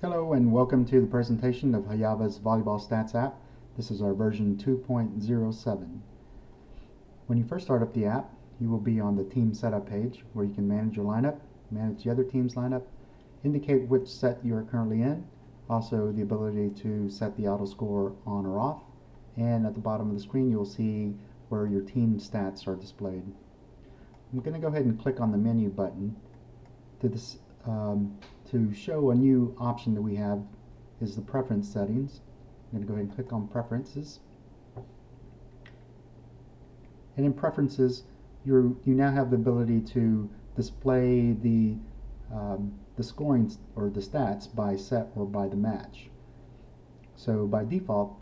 Hello and welcome to the presentation of Hayava's Volleyball Stats app. This is our version 2.07. When you first start up the app, you will be on the team setup page where you can manage your lineup, manage the other team's lineup, indicate which set you are currently in, also the ability to set the auto score on or off, and at the bottom of the screen you'll see where your team stats are displayed. I'm going to go ahead and click on the menu button. To show a new option that we have is the preference settings. I'm going to go ahead and click on preferences. And in preferences, you now have the ability to display the scoring or the stats by set or by the match. So by default,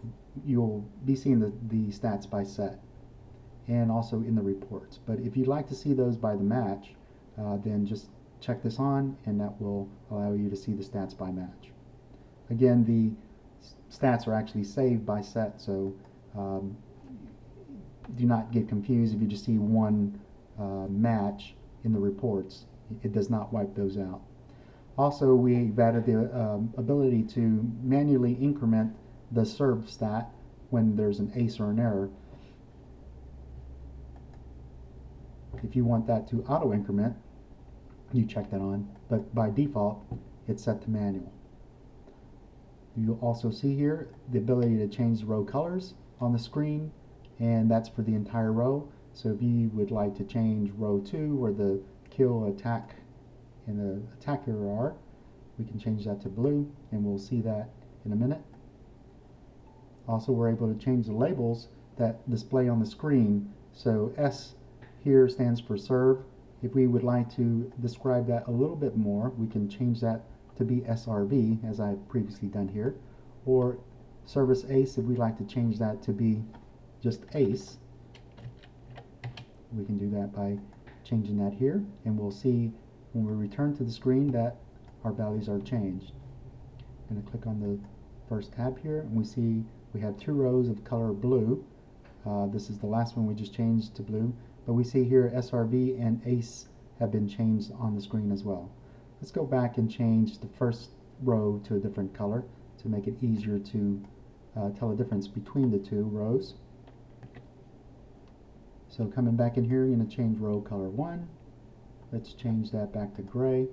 you'll be seeing the stats by set and also in the reports. But if you'd like to see those by the match, then just check this on and that will allow you to see the stats by match. Again, the stats are actually saved by set, so do not get confused if you just see one match in the reports. It does not wipe those out. Also, we've added the ability to manually increment the serve stat when there's an ace or an error. If you want that to auto increment, you check that on, but by default it's set to manual. You'll also see here the ability to change the row colors on the screen, and that's for the entire row. So if you would like to change row 2 where the kill, attack, and the attacker are, we can change that to blue, and we'll see that in a minute. Also, we're able to change the labels that display on the screen. So S here stands for serve. If we would like to describe that a little bit more, we can change that to be SRV, as I've previously done here, or service ace if we'd like to change that to be just ace. We can do that by changing that here, and we'll see when we return to the screen that our values are changed. I'm going to click on the first tab here, and we see we have 2 rows of color blue. This is the last one we just changed to blue. But we see here SRV and ace have been changed on the screen as well. Let's go back and change the first row to a different color to make it easier to tell the difference between the 2 rows. So coming back in here, you're going to change row color 1. Let's change that back to gray.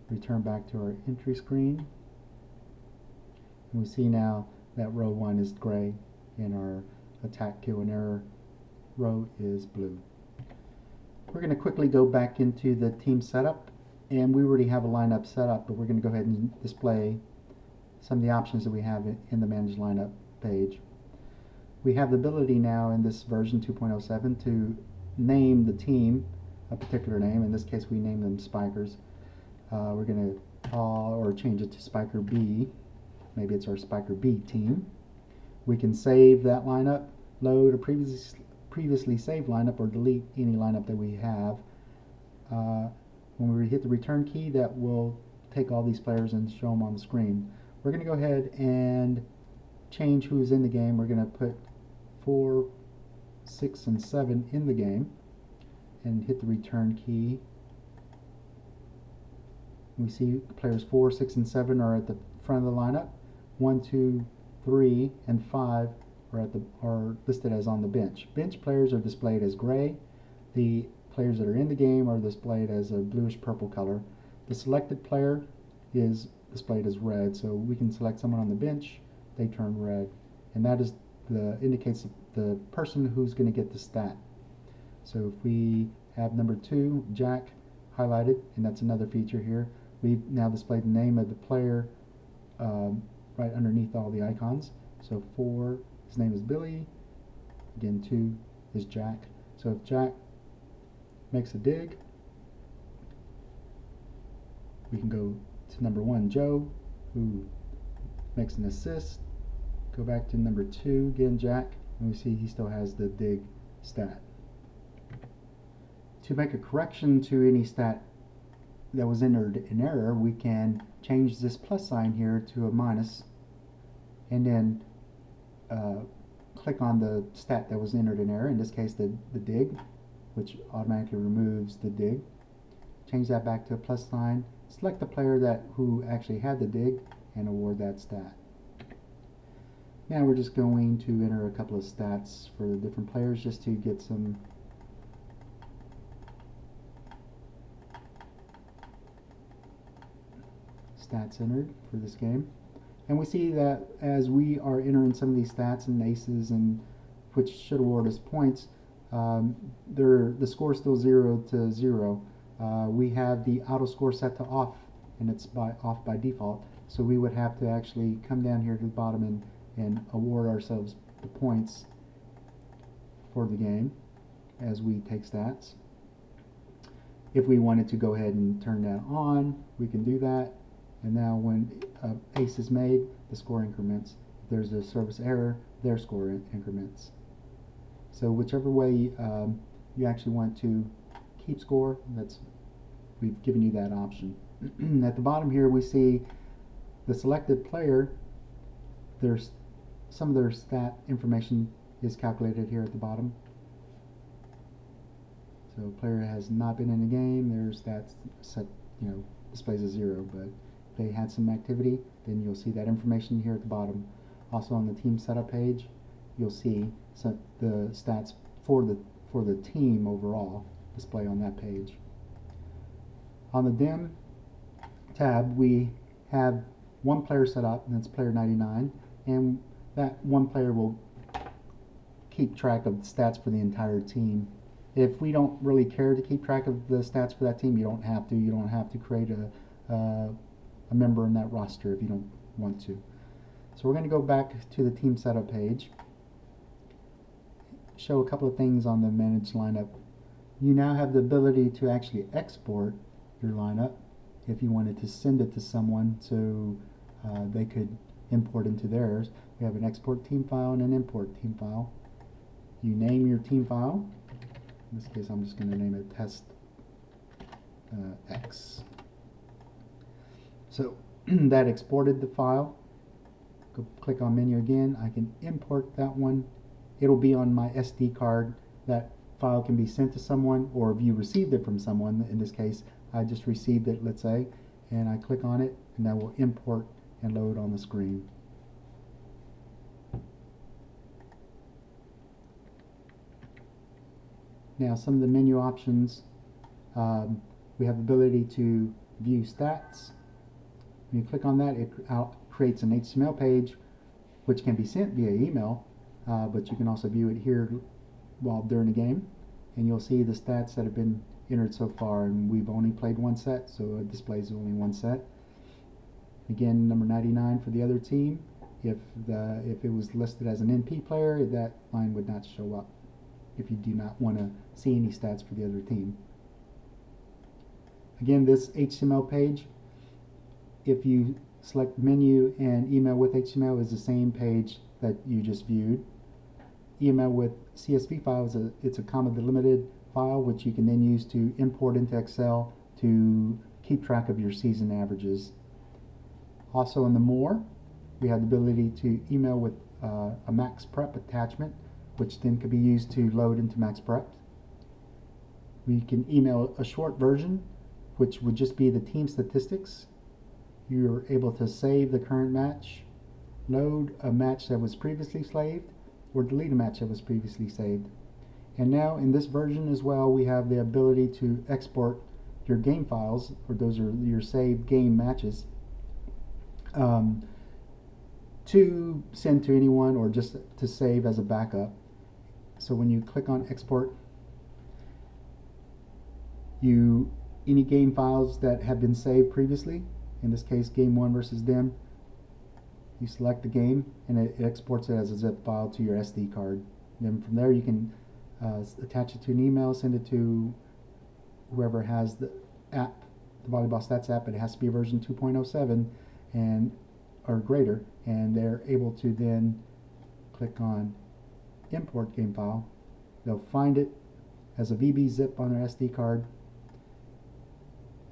Return back to our entry screen. And we see now that row 1 is gray and our attack, kill, and error row is blue. We're going to quickly go back into the team setup, and we already have a lineup set up, but we're going to go ahead and display some of the options that we have in the manage lineup page. We have the ability now in this version 2.07 to name the team a particular name. In this case we name them spikers. We're going to call or change it to spiker B. Maybe it's our spiker B team. We can save that lineup, load a previously saved lineup, or delete any lineup that we have. When we hit the return key, that will take all these players and show them on the screen. We're going to go ahead and change who's in the game. We're going to put 4, 6, and 7 in the game and hit the return key. We see players 4, 6, and 7 are at the front of the lineup. 1, 2, 3, and 5 are listed as on the bench. Bench players are displayed as gray. The players that are in the game are displayed as a bluish purple color. The selected player is displayed as red, so we can select someone on the bench, they turn red, and that is indicates the person who's going to get the stat. So if we have number 2, Jack, highlighted, and that's another feature here, we've now displayed the name of the player right underneath all the icons. So 4, his name is Billy. Again, 2 is Jack. So if Jack makes a dig, we can go to number 1, Joe, who makes an assist. Go back to number 2, again Jack, and we see he still has the dig stat. To make a correction to any stat that was entered in error, we can change this plus sign here to a minus, and then click on the stat that was entered in error, in this case the dig, which automatically removes the dig. Change that back to a plus sign, select the player who actually had the dig and award that stat. Now we're just going to enter a couple of stats for the different players just to get some stats entered for this game. And we see that as we are entering some of these stats and aces, and which should award us points, the score is still 0-0. We have the auto score set to off, and it's off by default. So we would have to actually come down here to the bottom and award ourselves the points for the game as we take stats. If we wanted to go ahead and turn that on, we can do that. And now when ace is made, the score increments. If there's a service error, their score increments. So whichever way you actually want to keep score, we've given you that option. At the bottom here we see the selected player. There's some of their stat information is calculated here at the bottom. So player has not been in the game, their stats set, displays a 0, but if they had some activity, then you'll see that information here at the bottom. Also on the team setup page, you'll see the stats for the team overall display on that page. On the dim tab, we have one player set up, and that's player 99, and that one player will keep track of the stats for the entire team. If we don't really care to keep track of the stats for that team, you don't have to. You don't have to create a member in that roster if you don't want to. So we're going to go back to the team setup page, show a couple of things on the manage lineup. You now have the ability to actually export your lineup if you wanted to send it to someone so they could import into theirs. We have an export team file and an import team file. You name your team file. In this case, I'm just going to name it test X. So that exported the file. Go click on menu again. I can import that one. It'll be on my SD card. That file can be sent to someone, or if you received it from someone, in this case, I just received it, let's say, and I click on it, and that will import and load on the screen. Now some of the menu options, we have the ability to view stats. When you click on that, it creates an HTML page which can be sent via email, but you can also view it here during the game, and you'll see the stats that have been entered so far, and we've only played one set, so it displays only one set. Again, number 99 for the other team. If it was listed as an NP player, that line would not show up if you do not want to see any stats for the other team. Again, this HTML page, if you select menu and email with HTML, is the same page that you just viewed. Email with CSV files, it's a comma delimited file which you can then use to import into Excel to keep track of your season averages. Also in the more, we have the ability to email with a MaxPrep attachment, which then could be used to load into MaxPreps. We can email a short version, which would just be the team statistics. You're able to save the current match, load a match that was previously saved, or delete a match that was previously saved. And now in this version as well, we have the ability to export your game files, or those are your saved game matches, to send to anyone or just to save as a backup. So when you click on export, any game files that have been saved previously, in this case game 1 versus dim, you select the game and it exports it as a zip file to your SD card. Then from there you can attach it to an email, send it to whoever has the app, the Volleyball Stats app. It has to be version 2.07 and or greater, and they're able to then click on import game file. They'll find it as a VB zip on their SD card,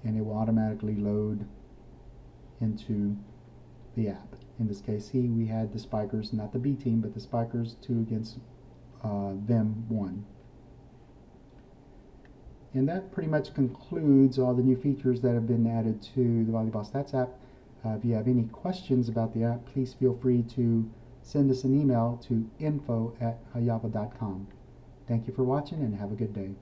and it will automatically load into the app. In this case, we had the Spikers, not the B team, but the Spikers 2 against them 1. And that pretty much concludes all the new features that have been added to the Volleyball Stats app. If you have any questions about the app, please feel free to send us an email to info@hayava.com. Thank you for watching and have a good day.